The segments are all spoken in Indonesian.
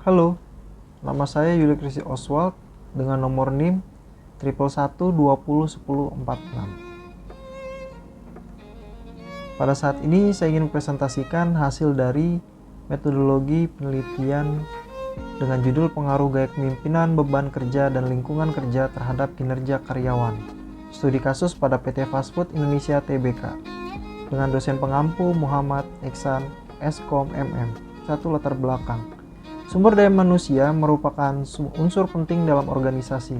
Halo, nama saya Yuli Krisi Oswald dengan nomor NIM 111201046. Pada saat ini saya ingin presentasikan hasil dari metodologi penelitian dengan judul pengaruh gaya kepemimpinan, beban kerja, dan lingkungan kerja terhadap kinerja karyawan. Studi kasus pada PT Fast Food Indonesia Tbk dengan dosen pengampu Muhammad Iksan Eskom MM. Satu latar belakang. Sumber daya manusia merupakan unsur penting dalam organisasi.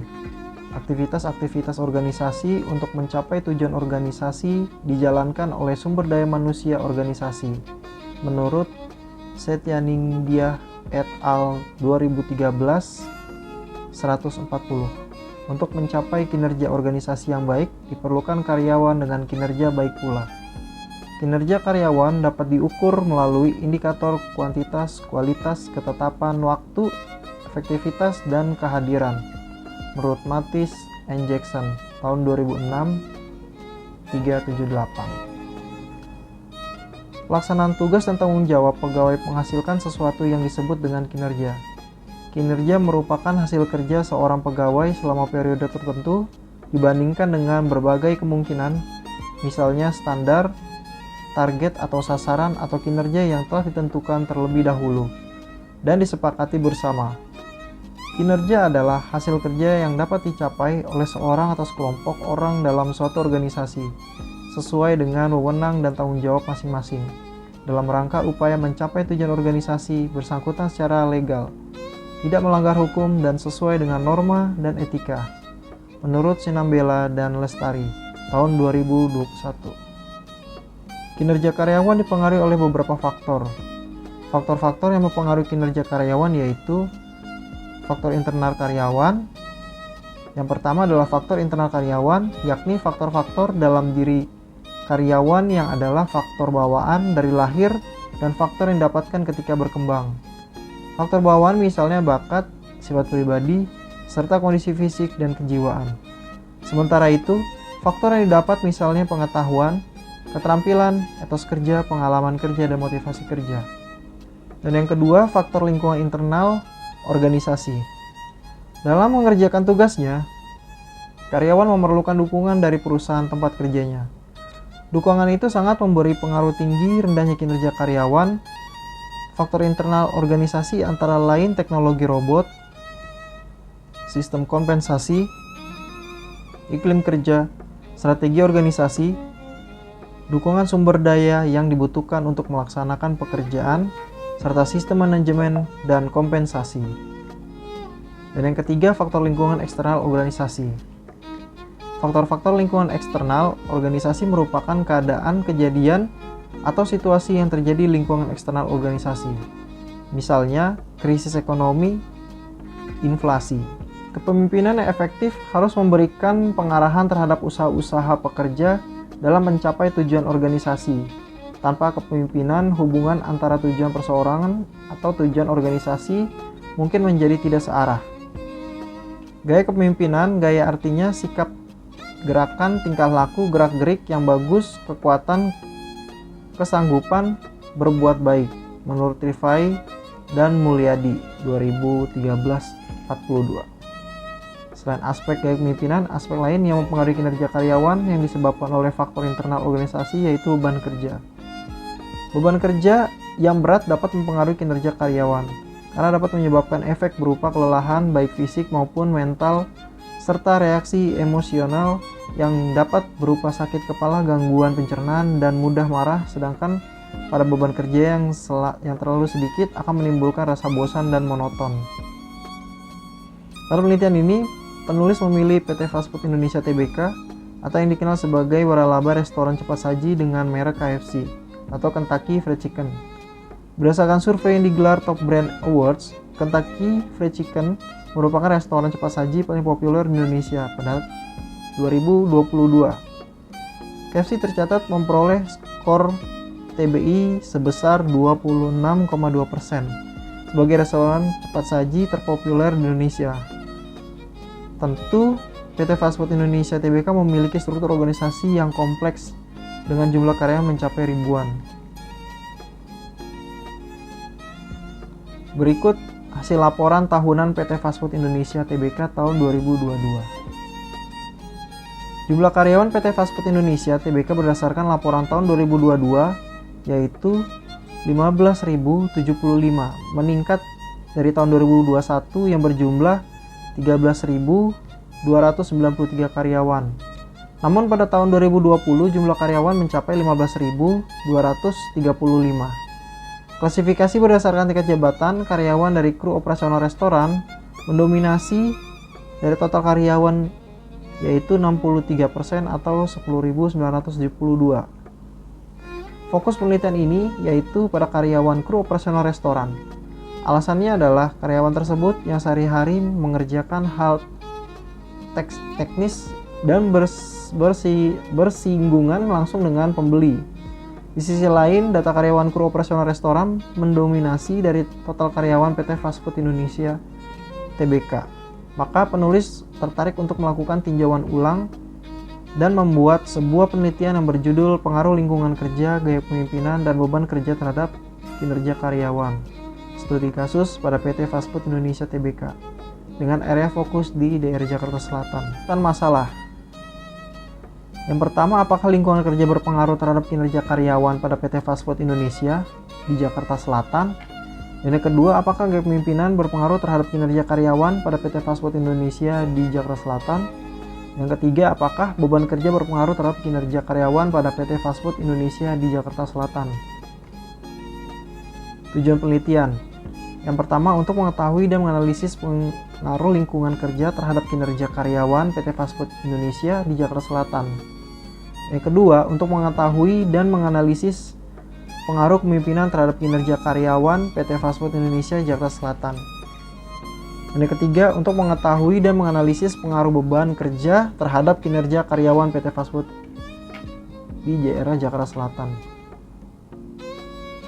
Aktivitas-aktivitas organisasi untuk mencapai tujuan organisasi dijalankan oleh sumber daya manusia organisasi. Menurut Setyaningdia et al. 2013, 140. Untuk mencapai kinerja organisasi yang baik, diperlukan karyawan dengan kinerja baik pula. Kinerja karyawan dapat diukur melalui indikator kuantitas, kualitas, ketetapan waktu, efektivitas, dan kehadiran. Menurut Mattis and Jackson, tahun 2006, 378. Pelaksanaan tugas dan tanggung jawab pegawai menghasilkan sesuatu yang disebut dengan kinerja. Kinerja merupakan hasil kerja seorang pegawai selama periode tertentu dibandingkan dengan berbagai kemungkinan, misalnya standar, target atau sasaran atau kinerja yang telah ditentukan terlebih dahulu dan disepakati bersama. Kinerja adalah hasil kerja yang dapat dicapai oleh seorang atau sekelompok orang dalam suatu organisasi sesuai dengan wewenang dan tanggung jawab masing-masing dalam rangka upaya mencapai tujuan organisasi bersangkutan secara legal, tidak melanggar hukum dan sesuai dengan norma dan etika. Menurut Sinambela dan Lestari, tahun 2021. Kinerja karyawan dipengaruhi oleh beberapa faktor. Faktor-faktor yang mempengaruhi kinerja karyawan yaitu faktor internal karyawan. Yang pertama adalah faktor internal karyawan, yakni faktor-faktor dalam diri karyawan yang adalah faktor bawaan dari lahir dan faktor yang didapatkan ketika berkembang. Faktor bawaan misalnya bakat, sifat pribadi, serta kondisi fisik dan kejiwaan. Sementara itu, faktor yang didapat misalnya pengetahuan, keterampilan, etos kerja, pengalaman kerja, dan motivasi kerja. Dan yang kedua, faktor lingkungan internal organisasi. Dalam mengerjakan tugasnya, karyawan memerlukan dukungan dari perusahaan tempat kerjanya. Dukungan itu sangat memberi pengaruh tinggi rendahnya kinerja karyawan. Faktor internal organisasi antara lain teknologi robot, sistem kompensasi, iklim kerja, strategi organisasi, dukungan sumber daya yang dibutuhkan untuk melaksanakan pekerjaan, serta sistem manajemen dan kompensasi. Dan yang ketiga, faktor lingkungan eksternal organisasi. Faktor-faktor lingkungan eksternal organisasi merupakan keadaan, kejadian, atau situasi yang terjadi di lingkungan eksternal organisasi. Misalnya, krisis ekonomi, inflasi. Kepemimpinan yang efektif harus memberikan pengarahan terhadap usaha-usaha pekerja dalam mencapai tujuan organisasi. Tanpa kepemimpinan, hubungan antara tujuan perseorangan atau tujuan organisasi mungkin menjadi tidak searah. Gaya kepemimpinan, gaya artinya sikap, gerakan, tingkah laku, gerak-gerik yang bagus, kekuatan, kesanggupan, berbuat baik. Menurut Rifai dan Mulyadi, 2013-42. Selain aspek gaya kepemimpinan, aspek lain yang mempengaruhi kinerja karyawan yang disebabkan oleh faktor internal organisasi yaitu beban kerja. Beban kerja yang berat dapat mempengaruhi kinerja karyawan karena dapat menyebabkan efek berupa kelelahan baik fisik maupun mental serta reaksi emosional yang dapat berupa sakit kepala, gangguan pencernaan, dan mudah marah, sedangkan pada beban kerja yang terlalu sedikit akan menimbulkan rasa bosan dan monoton. Pada penelitian ini, penulis memilih PT Fast Food Indonesia Tbk atau yang dikenal sebagai waralaba restoran cepat saji dengan merek KFC atau Kentucky Fried Chicken. Berdasarkan survei yang digelar Top Brand Awards, Kentucky Fried Chicken merupakan restoran cepat saji paling populer di Indonesia pada 2022. KFC tercatat memperoleh skor TBI sebesar 26,2% sebagai restoran cepat saji terpopuler di Indonesia. Tentu, PT Fast Food Indonesia Tbk memiliki struktur organisasi yang kompleks dengan jumlah karyawan mencapai ribuan. Berikut hasil laporan tahunan PT Fast Food Indonesia Tbk tahun 2022. Jumlah karyawan PT Fast Food Indonesia Tbk berdasarkan laporan tahun 2022 yaitu 15.075, meningkat dari tahun 2021 yang berjumlah 13.293 karyawan. Namun pada tahun 2020 jumlah karyawan mencapai 15.235. Klasifikasi berdasarkan tingkat jabatan, karyawan dari kru operasional restoran mendominasi dari total karyawan yaitu 63% atau 10.972. Fokus penelitian ini yaitu pada karyawan kru operasional restoran. Alasannya adalah karyawan tersebut yang sehari-hari mengerjakan hal teknis dan bersinggungan langsung dengan pembeli. Di sisi lain, data karyawan kru operasional restoran mendominasi dari total karyawan PT Fast Food Indonesia Tbk. Maka penulis tertarik untuk melakukan tinjauan ulang dan membuat sebuah penelitian yang berjudul Pengaruh Lingkungan Kerja, Gaya Kepemimpinan, dan Beban Kerja Terhadap Kinerja Karyawan. Studi kasus pada PT Fast Food Indonesia Tbk dengan area fokus di daerah Jakarta Selatan. Dan masalah. Yang pertama, apakah lingkungan kerja berpengaruh terhadap kinerja karyawan pada PT Fast Food Indonesia di Jakarta Selatan? Dan yang kedua, apakah gaya kepemimpinan berpengaruh terhadap kinerja karyawan pada PT Fast Food Indonesia di Jakarta Selatan? Yang ketiga, apakah beban kerja berpengaruh terhadap kinerja karyawan pada PT Fast Food Indonesia di Jakarta Selatan? Tujuan penelitian. Yang pertama, untuk mengetahui dan menganalisis pengaruh lingkungan kerja terhadap kinerja karyawan PT Fast Food Indonesia di Jakarta Selatan. Yang kedua, untuk mengetahui dan menganalisis pengaruh kepemimpinan terhadap kinerja karyawan PT Fast Food Indonesia Jakarta Selatan. Dan yang ketiga, untuk mengetahui dan menganalisis pengaruh beban kerja terhadap kinerja karyawan PT Fast Food di daerah Jakarta Selatan.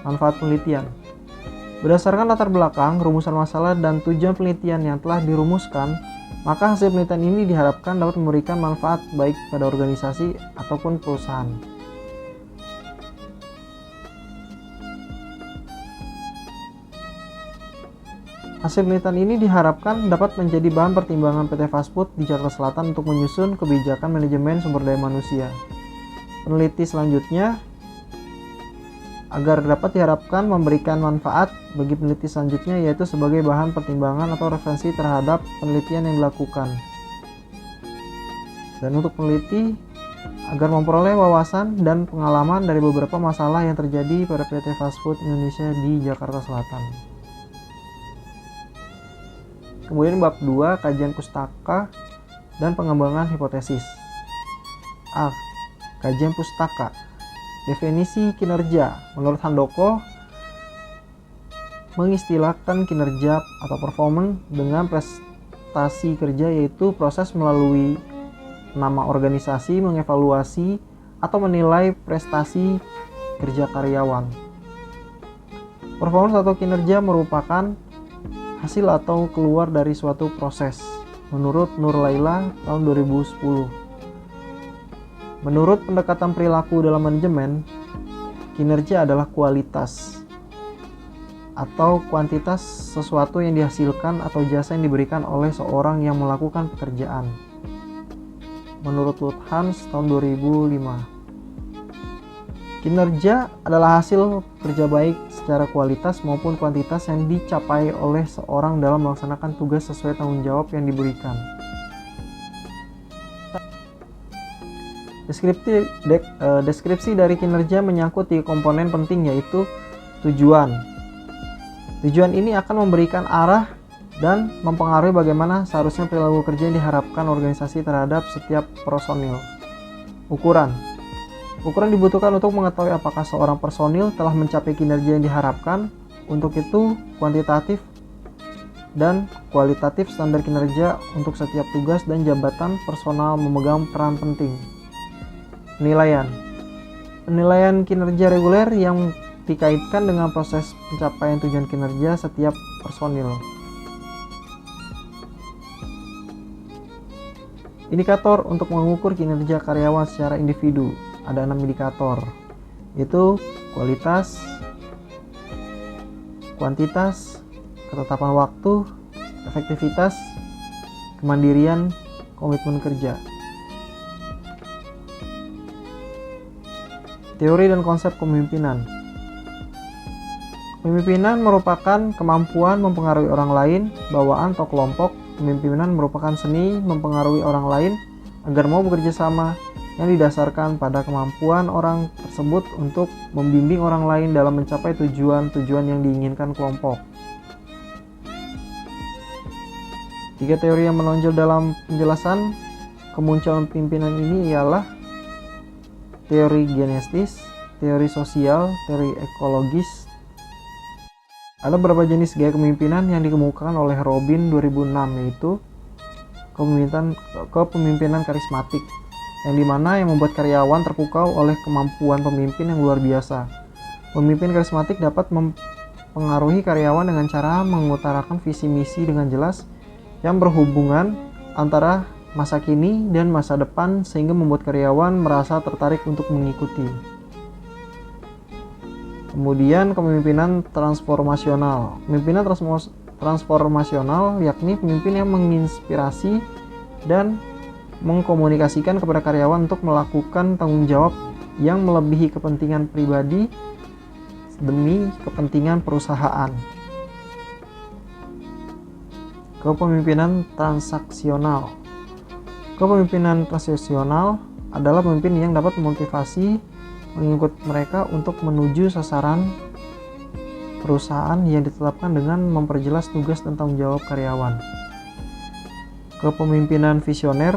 Manfaat penelitian. Berdasarkan latar belakang, rumusan masalah, dan tujuan penelitian yang telah dirumuskan, maka hasil penelitian ini diharapkan dapat memberikan manfaat baik pada organisasi ataupun perusahaan. Hasil penelitian ini diharapkan dapat menjadi bahan pertimbangan PT Fast Food di Jakarta Selatan untuk menyusun kebijakan manajemen sumber daya manusia. Peneliti selanjutnya agar dapat diharapkan memberikan manfaat bagi peneliti selanjutnya, yaitu sebagai bahan pertimbangan atau referensi terhadap penelitian yang dilakukan. Dan untuk peneliti agar memperoleh wawasan dan pengalaman dari beberapa masalah yang terjadi pada PT Fast Food Indonesia di Jakarta Selatan. Kemudian bab 2, kajian pustaka dan pengembangan hipotesis. A. Kajian pustaka. Definisi kinerja. Menurut Handoko, mengistilahkan kinerja atau performance dengan prestasi kerja, yaitu proses melalui nama organisasi mengevaluasi atau menilai prestasi kerja karyawan. Performance atau kinerja merupakan hasil atau keluar dari suatu proses. Menurut Nur Laila tahun 2010. Menurut pendekatan perilaku dalam manajemen, kinerja adalah kualitas atau kuantitas sesuatu yang dihasilkan atau jasa yang diberikan oleh seorang yang melakukan pekerjaan. Menurut Luthans tahun 2005. Kinerja adalah hasil kerja baik secara kualitas maupun kuantitas yang dicapai oleh seorang dalam melaksanakan tugas sesuai tanggung jawab yang diberikan. Deskripsi dari kinerja menyangkut di komponen penting, yaitu tujuan. Tujuan ini akan memberikan arah dan mempengaruhi bagaimana seharusnya perilaku kerja yang diharapkan organisasi terhadap setiap personil. Ukuran. Ukuran dibutuhkan untuk mengetahui apakah seorang personil telah mencapai kinerja yang diharapkan. Untuk itu, kuantitatif dan kualitatif standar kinerja untuk setiap tugas dan jabatan personal memegang peran penting. Penilaian. Penilaian kinerja reguler yang dikaitkan dengan proses pencapaian tujuan kinerja setiap personil. Indikator untuk mengukur kinerja karyawan secara individu. Ada 6 indikator, yaitu kualitas, kuantitas, ketetapan waktu, efektivitas, kemandirian, komitmen kerja. Teori dan konsep kepemimpinan. Kepemimpinan merupakan kemampuan mempengaruhi orang lain, bawaan atau kelompok. Kepemimpinan merupakan seni mempengaruhi orang lain agar mau bekerja sama, yang didasarkan pada kemampuan orang tersebut untuk membimbing orang lain dalam mencapai tujuan-tujuan yang diinginkan kelompok. 3 teori yang menonjol dalam penjelasan kemunculan pimpinan ini ialah teori genetis, teori sosial, teori ekologis. Ada beberapa jenis gaya kepemimpinan yang dikemukakan oleh Robin 2006, yaitu kepemimpinan karismatik, yang dimana yang membuat karyawan terpukau oleh kemampuan pemimpin yang luar biasa. Pemimpin karismatik dapat mempengaruhi karyawan dengan cara mengutarakan visi misi dengan jelas yang berhubungan antara masa kini dan masa depan, sehingga membuat karyawan merasa tertarik untuk mengikuti. Kemudian kepemimpinan transformasional. Pemimpinan transformasional yakni pemimpin yang menginspirasi dan mengkomunikasikan kepada karyawan untuk melakukan tanggung jawab yang melebihi kepentingan pribadi demi kepentingan perusahaan. Kepemimpinan transaksional. Kepemimpinan transaksional adalah pemimpin yang dapat memotivasi pengikut mereka untuk menuju sasaran perusahaan yang ditetapkan dengan memperjelas tugas dan tanggung jawab karyawan. Kepemimpinan visioner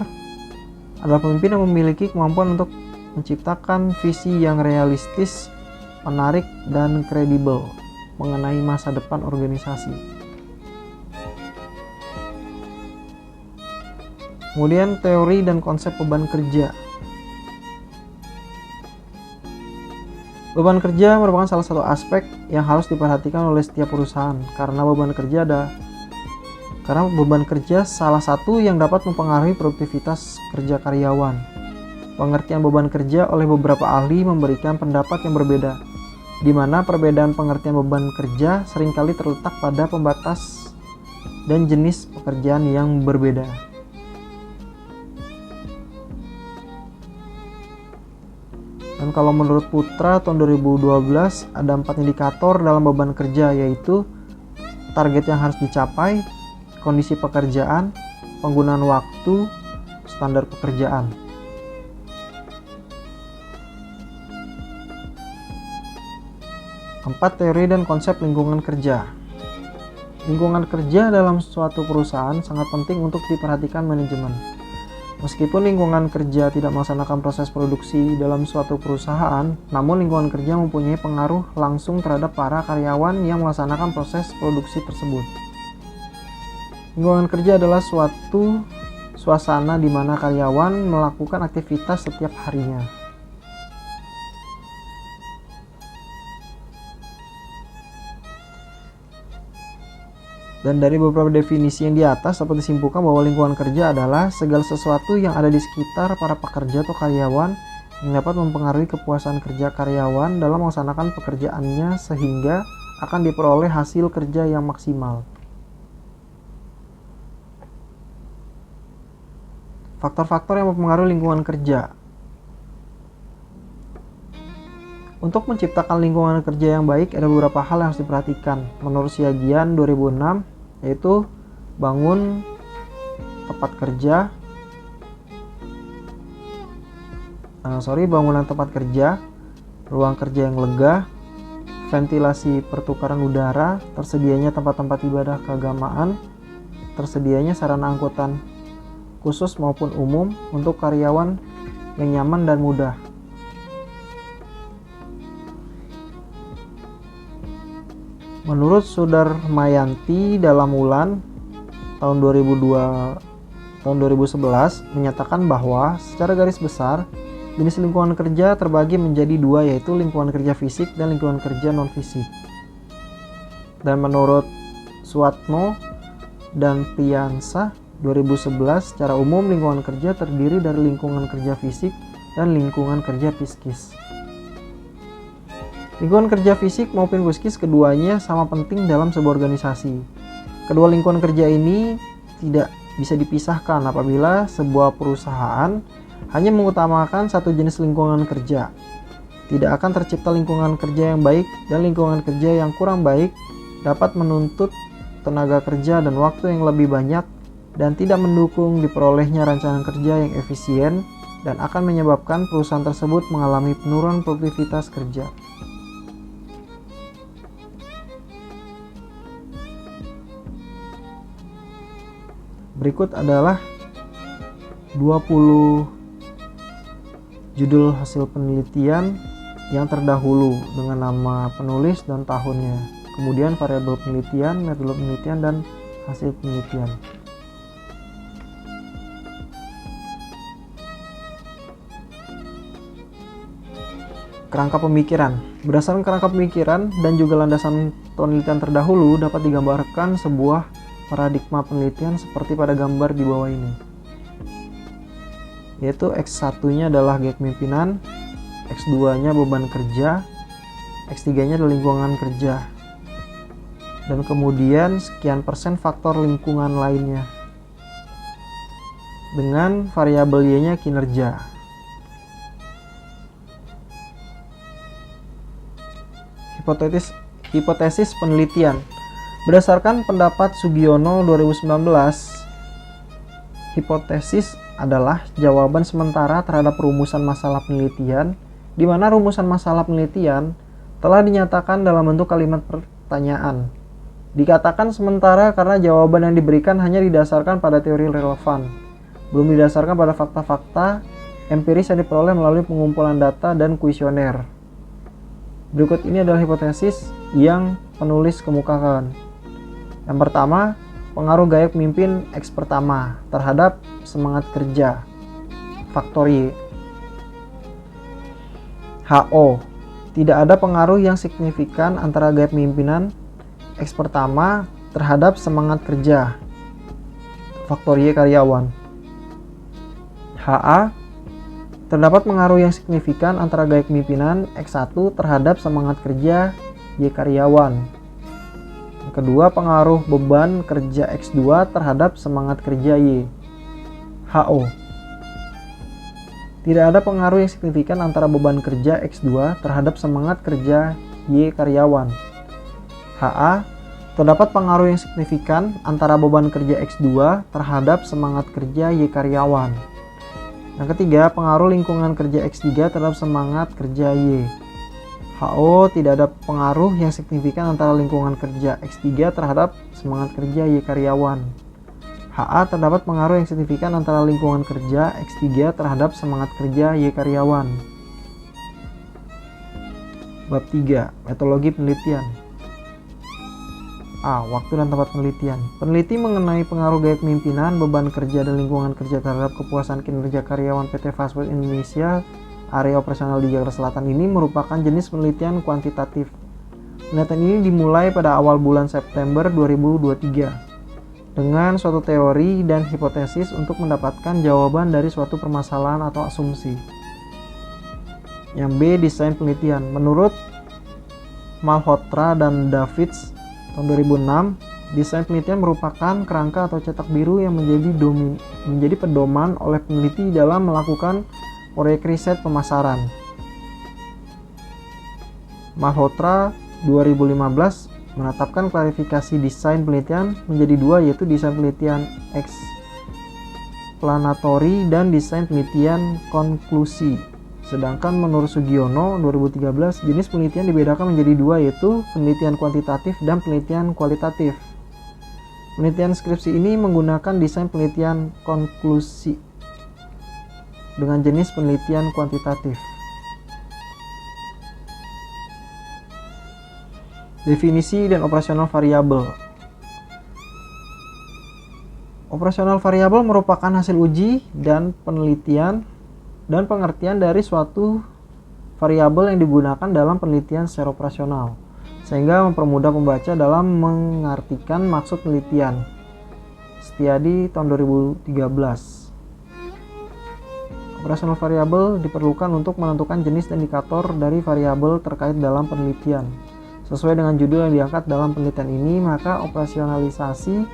adalah pemimpin yang memiliki kemampuan untuk menciptakan visi yang realistis, menarik, dan kredibel mengenai masa depan organisasi. Kemudian teori dan konsep beban kerja. Beban kerja merupakan salah satu aspek yang harus diperhatikan oleh setiap perusahaan karena beban kerja salah satu yang dapat mempengaruhi produktivitas kerja karyawan. Pengertian beban kerja oleh beberapa ahli memberikan pendapat yang berbeda, di mana perbedaan pengertian beban kerja seringkali terletak pada pembatas dan jenis pekerjaan yang berbeda. Dan kalau menurut Putra tahun 2012 ada 4 indikator dalam beban kerja, yaitu target yang harus dicapai, kondisi pekerjaan, penggunaan waktu, standar pekerjaan. Empat, teori dan konsep lingkungan kerja. Lingkungan kerja dalam suatu perusahaan sangat penting untuk diperhatikan manajemen. Meskipun lingkungan kerja tidak melaksanakan proses produksi dalam suatu perusahaan, namun lingkungan kerja mempunyai pengaruh langsung terhadap para karyawan yang melaksanakan proses produksi tersebut. Lingkungan kerja adalah suatu suasana di mana karyawan melakukan aktivitas setiap harinya. Dan dari beberapa definisi yang di atas dapat disimpulkan bahwa lingkungan kerja adalah segala sesuatu yang ada di sekitar para pekerja atau karyawan yang dapat mempengaruhi kepuasan kerja karyawan dalam melaksanakan pekerjaannya sehingga akan diperoleh hasil kerja yang maksimal. Faktor-faktor yang mempengaruhi lingkungan kerja. Untuk menciptakan lingkungan kerja yang baik, ada beberapa hal yang harus diperhatikan. Menurut Siagian 2006, yaitu bangun bangunan tempat kerja, ruang kerja yang lega, ventilasi pertukaran udara, tersedianya tempat-tempat ibadah keagamaan, tersedianya sarana angkutan khusus maupun umum untuk karyawan yang nyaman dan mudah. Menurut Sudarmayanti dalam Wulan tahun 2011 menyatakan bahwa secara garis besar jenis lingkungan kerja terbagi menjadi dua, yaitu lingkungan kerja fisik dan lingkungan kerja non fisik. Dan menurut Suatno dan Priyansa 2011, secara umum lingkungan kerja terdiri dari lingkungan kerja fisik dan lingkungan kerja psikis. Lingkungan kerja fisik maupun psikis keduanya sama penting dalam sebuah organisasi. Kedua lingkungan kerja ini tidak bisa dipisahkan apabila sebuah perusahaan hanya mengutamakan satu jenis lingkungan kerja. Tidak akan tercipta lingkungan kerja yang baik, dan lingkungan kerja yang kurang baik dapat menuntut tenaga kerja dan waktu yang lebih banyak dan tidak mendukung diperolehnya rancangan kerja yang efisien, dan akan menyebabkan perusahaan tersebut mengalami penurunan produktivitas kerja. Berikut adalah 20 judul hasil penelitian yang terdahulu dengan nama penulis dan tahunnya. Kemudian variabel penelitian, metode penelitian, dan hasil penelitian. Kerangka pemikiran. Berdasarkan kerangka pemikiran dan juga landasan penelitian terdahulu dapat digambarkan sebuah paradigma penelitian seperti pada gambar di bawah ini. Yaitu X1-nya adalah gaya kepemimpinan, X2-nya beban kerja, X3-nya adalah lingkungan kerja, dan kemudian sekian persen faktor lingkungan lainnya. Dengan variabel Y-nya kinerja. Hipotesis penelitian. Berdasarkan pendapat Sugiono 2019, hipotesis adalah jawaban sementara terhadap rumusan masalah penelitian, di mana rumusan masalah penelitian telah dinyatakan dalam bentuk kalimat pertanyaan. Dikatakan sementara karena jawaban yang diberikan hanya didasarkan pada teori relevan, belum didasarkan pada fakta-fakta empiris yang diperoleh melalui pengumpulan data dan kuesioner. Berikut ini adalah hipotesis yang penulis kemukakan. Yang pertama, pengaruh gaya pemimpin X pertama terhadap semangat kerja. Faktor Y. HO. Tidak ada pengaruh yang signifikan antara gaya pemimpinan X pertama terhadap semangat kerja. Faktor Y karyawan. HA. Terdapat pengaruh yang signifikan antara gaya kepemimpinan X1 terhadap semangat kerja Y karyawan. Yang kedua, pengaruh beban kerja X2 terhadap semangat kerja Y. HO. Tidak ada pengaruh yang signifikan antara beban kerja X2 terhadap semangat kerja Y karyawan. HA. Terdapat pengaruh yang signifikan antara beban kerja X2 terhadap semangat kerja Y karyawan. Yang ketiga, pengaruh lingkungan kerja X3 terhadap semangat kerja Y. HO. Tidak ada pengaruh yang signifikan antara lingkungan kerja X3 terhadap semangat kerja Y karyawan. HA. Terdapat pengaruh yang signifikan antara lingkungan kerja X3 terhadap semangat kerja Y karyawan. Bab 3. Metodologi penelitian. A. Waktu dan tempat penelitian. Peneliti mengenai pengaruh gaya kepemimpinan, beban kerja, dan lingkungan kerja terhadap kepuasan kinerja karyawan PT Fast Food Indonesia area operasional di Jakarta Selatan ini merupakan jenis penelitian kuantitatif. Penelitian ini dimulai pada awal bulan September 2023 dengan suatu teori dan hipotesis untuk mendapatkan jawaban dari suatu permasalahan atau asumsi. Yang B. Desain penelitian. Menurut Malhotra dan Davids tahun 2006, desain penelitian merupakan kerangka atau cetak biru yang menjadi pedoman oleh peneliti dalam melakukan proyek riset pemasaran. Malhotra 2015 menetapkan klasifikasi desain penelitian menjadi dua, yaitu desain penelitian explanatory dan desain penelitian konklusi. Sedangkan menurut Sugiono 2013, jenis penelitian dibedakan menjadi dua, yaitu penelitian kuantitatif dan penelitian kualitatif. Penelitian skripsi ini menggunakan desain penelitian konklusi dengan jenis penelitian kuantitatif. Definisi dan operasional variabel. Operasional variabel merupakan hasil uji dan penelitian dan pengertian dari suatu variabel yang digunakan dalam penelitian secara operasional, sehingga mempermudah pembaca dalam mengartikan maksud penelitian. Setiadi tahun 2013. Operasional variabel diperlukan untuk menentukan jenis dan indikator dari variabel terkait dalam penelitian. Sesuai dengan judul yang diangkat dalam penelitian ini, maka operasionalisasi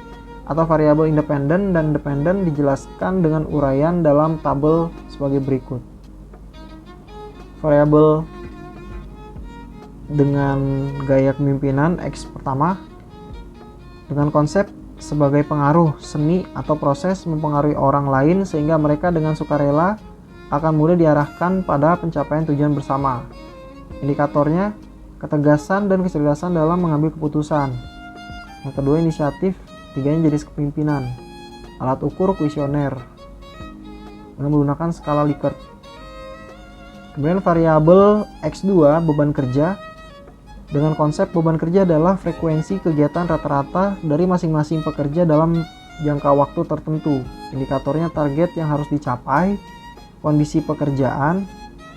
atau variabel independen dan dependen dijelaskan dengan uraian dalam tabel sebagai berikut. Variabel dengan gaya kepemimpinan X pertama dengan konsep sebagai pengaruh seni atau proses mempengaruhi orang lain sehingga mereka dengan sukarela akan mudah diarahkan pada pencapaian tujuan bersama. Indikatornya ketegasan dan kecerdasan dalam mengambil keputusan. Yang kedua inisiatif, tiganya jenis kepemimpinan. Alat ukur kuesioner dengan menggunakan skala Likert. Kemudian variabel X2 beban kerja dengan konsep beban kerja adalah frekuensi kegiatan rata-rata dari masing-masing pekerja dalam jangka waktu tertentu. Indikatornya target yang harus dicapai, kondisi pekerjaan,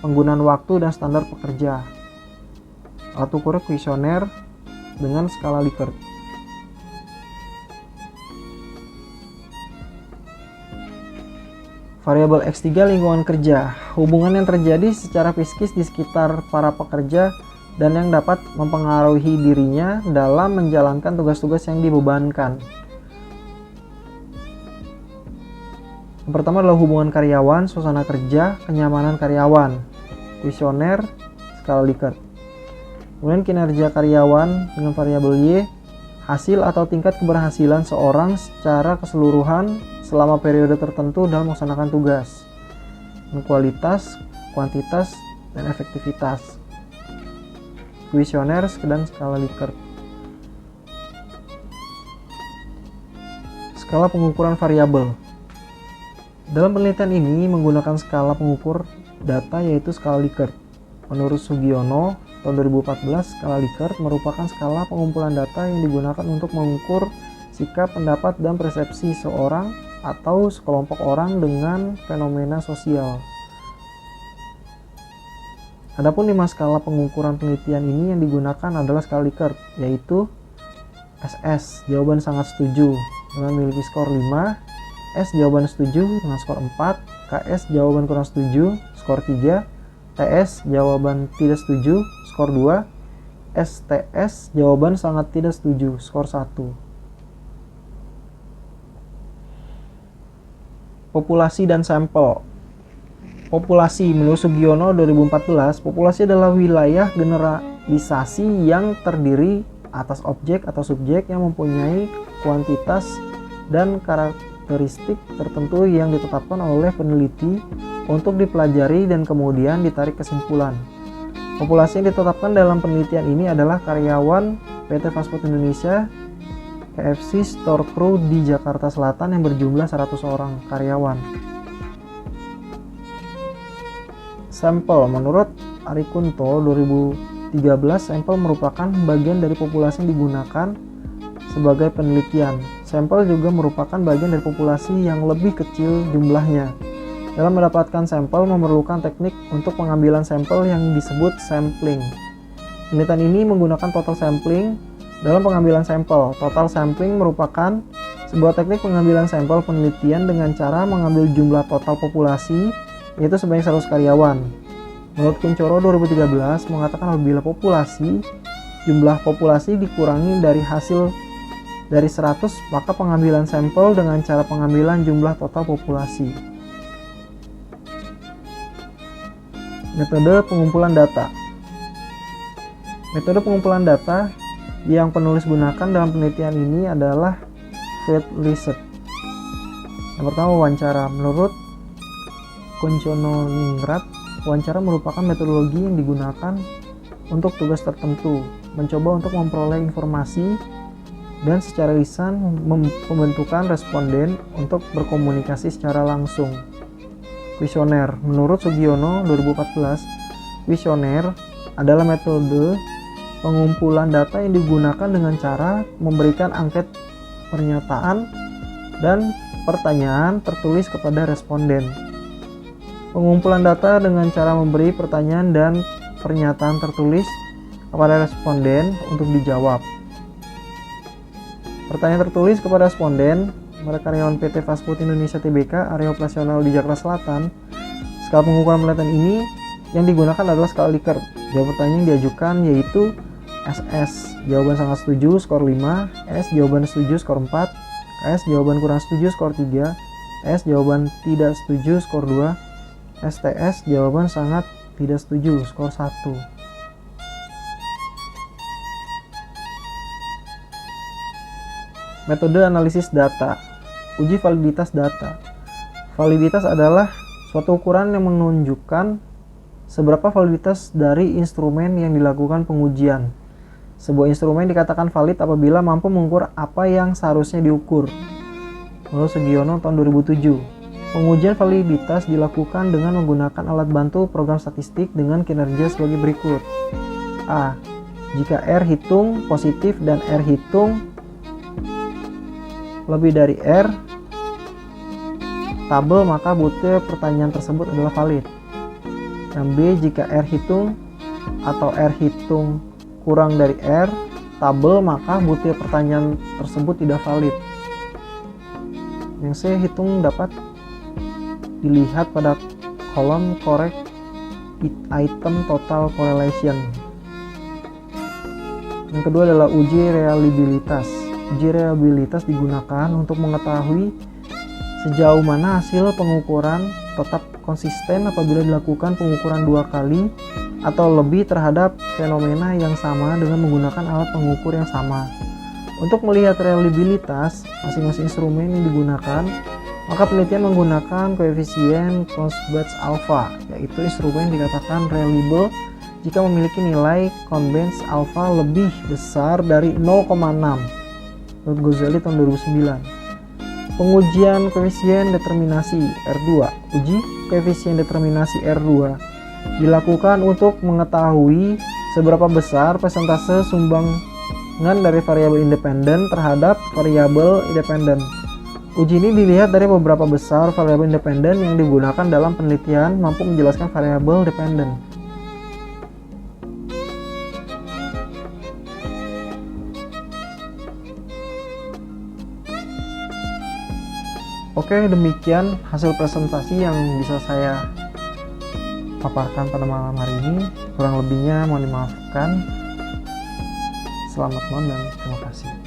penggunaan waktu dan standar pekerja. Alat ukur kuesioner dengan skala Likert. Variabel X3 lingkungan kerja, hubungan yang terjadi secara psikis di sekitar para pekerja dan yang dapat mempengaruhi dirinya dalam menjalankan tugas-tugas yang dibebankan. Yang pertama adalah hubungan karyawan, suasana kerja, kenyamanan karyawan. Kuesioner, skala Likert. Kemudian kinerja karyawan dengan variabel Y, hasil atau tingkat keberhasilan seorang secara keseluruhan selama periode tertentu dalam melaksanakan tugas. Kualitas, kuantitas, dan efektivitas. Kuesioner dan skala Likert. Skala pengukuran variabel. Dalam penelitian ini menggunakan skala pengukur data yaitu skala Likert. Menurut Sugiono, tahun 2014, skala Likert merupakan skala pengumpulan data yang digunakan untuk mengukur sikap, pendapat, dan persepsi seorang atau sekelompok orang dengan fenomena sosial. Adapun 5 skala pengukuran penelitian ini yang digunakan adalah skala Likert, yaitu SS, jawaban sangat setuju dengan memiliki skor 5, S jawaban setuju dengan skor 4, KS jawaban kurang setuju, skor 3, TS jawaban tidak setuju, skor 2, STS jawaban sangat tidak setuju, skor 1. Populasi dan sampel. Populasi menurut Sugiono 2014, populasi adalah wilayah generalisasi yang terdiri atas objek atau subjek yang mempunyai kuantitas dan karakteristik tertentu yang ditetapkan oleh peneliti untuk dipelajari dan kemudian ditarik kesimpulan. Populasi yang ditetapkan dalam penelitian ini adalah karyawan PT Fast Food Indonesia KFC Store Crew di Jakarta Selatan yang berjumlah 100 orang karyawan. Sampel menurut Ari Kunto 2013, sampel merupakan bagian dari populasi yang digunakan sebagai penelitian. Sampel juga merupakan bagian dari populasi yang lebih kecil jumlahnya. Dalam mendapatkan sampel memerlukan teknik untuk pengambilan sampel yang disebut sampling. Penelitian ini menggunakan total sampling dalam pengambilan sampel. Total sampling merupakan sebuah teknik pengambilan sampel penelitian dengan cara mengambil jumlah total populasi, yaitu sebanyak 100 karyawan. Menurut Kuncoro 2013 mengatakan apabila jumlah populasi dikurangi dari hasil dari 100, maka pengambilan sampel dengan cara pengambilan jumlah total populasi. Metode pengumpulan data. Metode pengumpulan data yang penulis gunakan dalam penelitian ini adalah field research. Yang pertama wawancara. Menurut Kunchononingrat, wawancara merupakan metodologi yang digunakan untuk tugas tertentu, mencoba untuk memperoleh informasi dan secara lisan membentukkan responden untuk berkomunikasi secara langsung. Kuesioner. Menurut Sugiono 2014, kuesioner adalah metode pengumpulan data yang digunakan dengan cara memberikan angket pernyataan dan pertanyaan tertulis kepada responden. Pengumpulan data dengan cara memberi pertanyaan dan pernyataan tertulis kepada responden untuk dijawab. Pertanyaan tertulis kepada responden, mereka karyawan PT Fast Food Indonesia Tbk, area operasional di Jakarta Selatan. Skala pengukuran penelitian ini yang digunakan adalah skala Likert. Jawab pertanyaan yang diajukan yaitu SS jawaban sangat setuju skor 5, S jawaban setuju skor 4, S jawaban kurang setuju skor 3, S jawaban tidak setuju skor 2, STS jawaban sangat tidak setuju skor 1. Metode analisis data. Uji validitas data. Validitas adalah suatu ukuran yang menunjukkan seberapa validitas dari instrumen yang dilakukan pengujian. Sebuah instrumen dikatakan valid apabila mampu mengukur apa yang seharusnya diukur. Menurut Sugiono tahun 2007. Pengujian validitas dilakukan dengan menggunakan alat bantu program statistik dengan kinerja sebagai berikut. A. Jika R hitung positif dan R hitung lebih dari R tabel, maka butir pertanyaan tersebut adalah valid. Yang B, jika R hitung atau R hitung kurang dari R tabel, maka butir pertanyaan tersebut tidak valid. Yang C, hitung dapat dilihat pada kolom correct item total correlation. Yang kedua adalah uji reliabilitas. Uji reliabilitas digunakan untuk mengetahui sejauh mana hasil pengukuran tetap konsisten apabila dilakukan pengukuran 2 kali atau lebih terhadap fenomena yang sama dengan menggunakan alat pengukur yang sama. Untuk melihat reliabilitas masing-masing instrumen yang digunakan, maka penelitian menggunakan koefisien Count-Bates alpha, yaitu instrumen dikatakan reliable jika memiliki nilai Count-Bates alpha lebih besar dari 0,6. Menurut Ghazali tahun 2009. Pengujian koefisien determinasi R2. Uji koefisien determinasi R2 dilakukan untuk mengetahui seberapa besar persentase sumbangan dari variabel independen terhadap variabel independen. Uji ini dilihat dari beberapa besar variabel independen yang digunakan dalam penelitian mampu menjelaskan variabel dependen. Oke, demikian hasil presentasi yang bisa saya paparkan pada malam hari ini. Kurang lebihnya mohon dimaafkan. Selamat malam dan terima kasih.